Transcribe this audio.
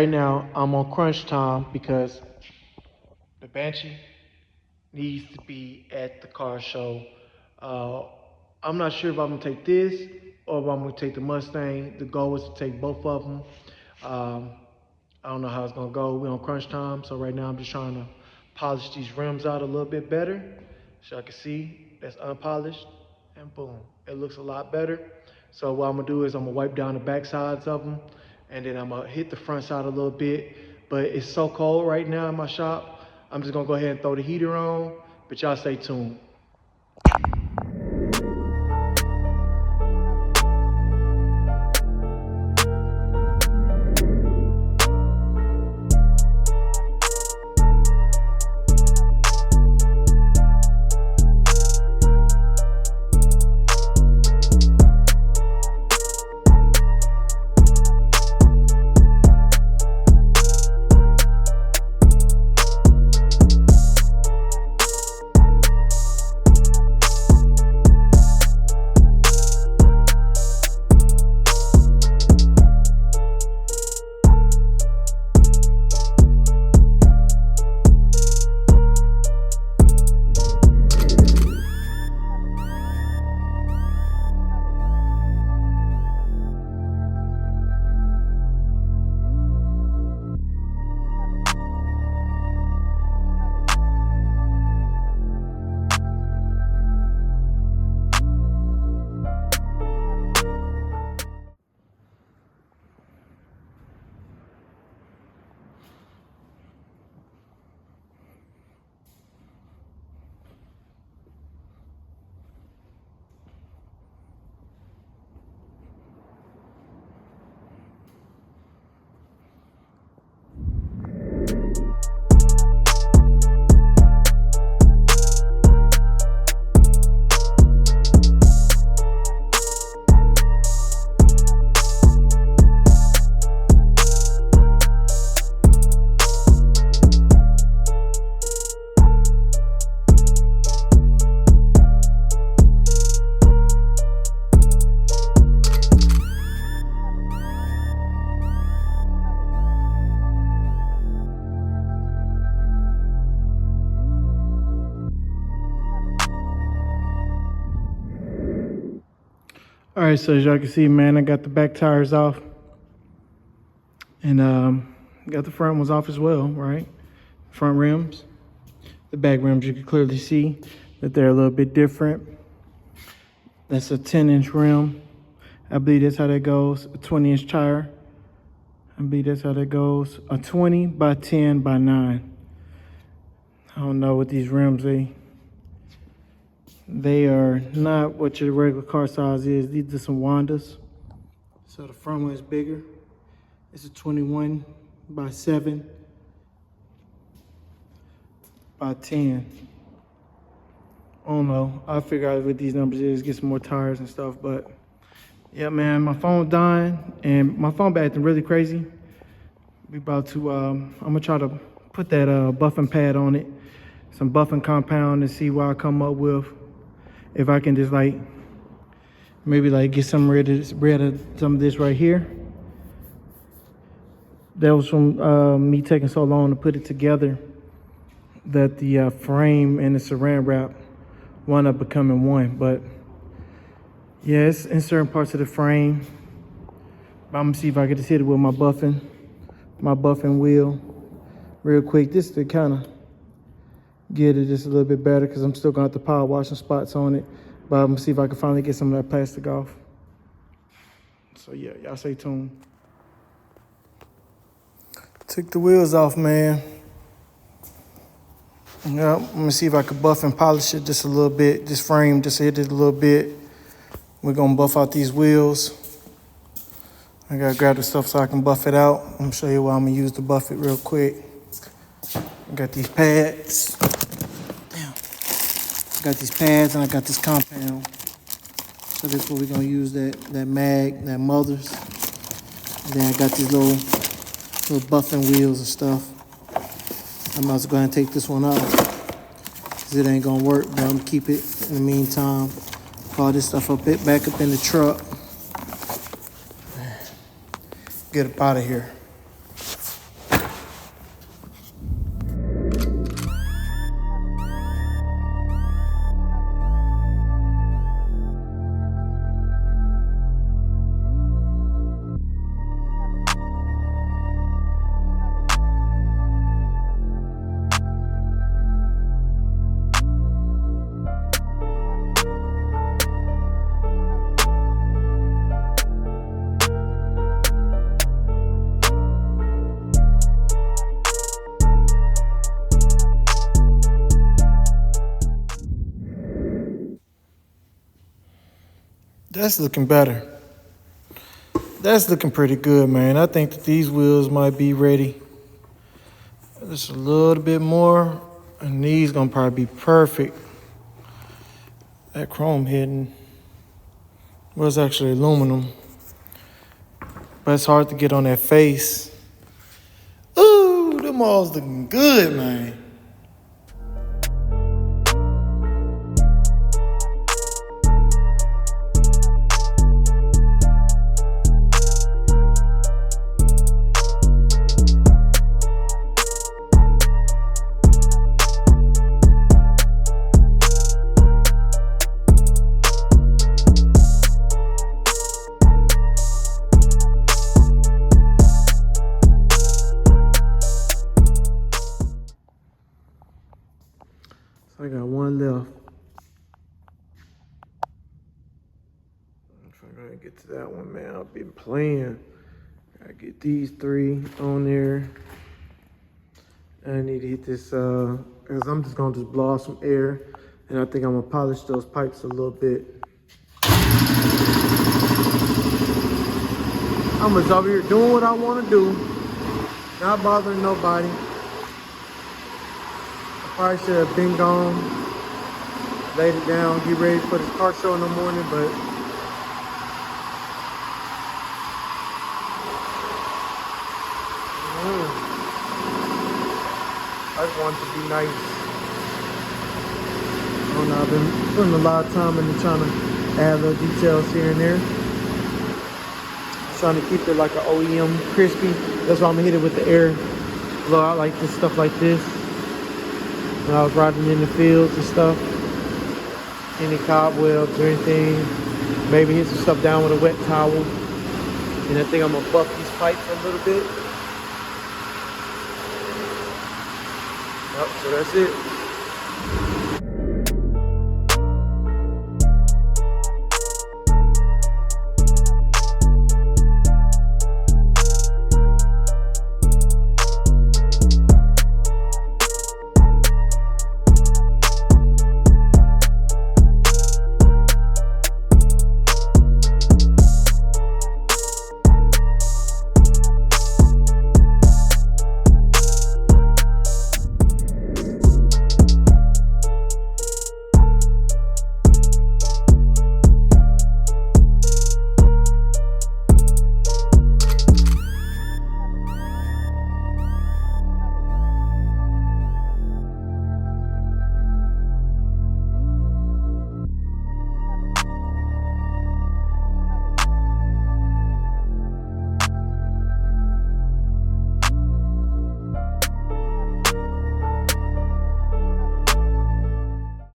right now I'm on crunch time because the Banshee needs to be at the car show. Uh, I'm not sure if I'm gonna take this or if I'm gonna take the Mustang. The goal is to take both of them. Um, I don't know how it's gonna go. We're on crunch time, so right now I'm just trying to polish these rims out a little bit better, so I can see that's unpolished, and boom, it looks a lot better. So what I'm gonna do is I'm gonna wipe down the back sides of them, and then I'm gonna hit the front side a little bit. But it's so cold right now in my shop, I'm just gonna go ahead and throw the heater on, but y'all stay tuned. All right, so as y'all can see, man, I got the back tires off, and got the front ones off as well, right? Front rims, the back rims, you can clearly see that they're a little bit different. That's a 10-inch rim. I believe that's how that goes. A 20-inch tire. I believe that's how that goes. A 20 by 10 by 9. I don't know what these rims they are not what your regular car size is. These are some Wandas. So the front one is bigger. It's a 21 by 7 by 10. I don't know. I'll figure out what these numbers is, get some more tires and stuff. But yeah, man, my phone dying and my phone been acting really crazy. We about to, I'm gonna try to put that buffing pad on it, some buffing compound, and see what I come up with. If I can just like, maybe like get some rid of some of this right here. That was from me taking so long to put it together that the frame and the saran wrap wound up becoming one. But yeah, it's in certain parts of the frame. I'm gonna see if I can just hit it with my buffing wheel real quick, just to kind of get it just a little bit better, because I'm still gonna have to power wash some spots on it. But I'm gonna see if I can finally get some of that plastic off. So yeah, y'all stay tuned. Took the wheels off, man. Yeah, I'm gonna see if I can buff and polish it just a little bit. This frame, just hit it a little bit. We're gonna buff out these wheels. I gotta grab the stuff so I can buff it out. I'm gonna show you what I'm gonna use to buff it real quick. I got these pads. Damn. I got these pads and I got this compound. So that's what we're gonna use, that mothers. And then I got these little buffing wheels and stuff. I might as well go ahead and take this one out, because it ain't gonna work, but I'm gonna keep it in the meantime. Put all this stuff back up in the truck. Get up out of here. That's looking better. That's looking pretty good, man. I think that these wheels might be ready. Just a little bit more, and these gonna probably be perfect. That chrome hidden was actually aluminum, but it's hard to get on that face. Ooh, them all's looking good, man. I got one left. If I gotta get to that one, man, I've been playing. Gotta get these 3 on there. And I need to hit this, cause I'm just gonna blow off some air. And I think I'm gonna polish those pipes a little bit. I'm just over here doing what I wanna do. Not bothering nobody. I probably should have been gone, laid it down, get ready for this car show in the morning, but I just wanted to be nice. I don't know, I've been putting a lot of time into trying to add little details here and there. Trying to keep it like an OEM crispy. That's why I'm gonna hit it with the air blowout like this, stuff like this. When I was riding in the fields and stuff. Any cobwebs or anything. Maybe hit some stuff down with a wet towel. And I think I'm gonna buff these pipes a little bit. Yep, so that's it.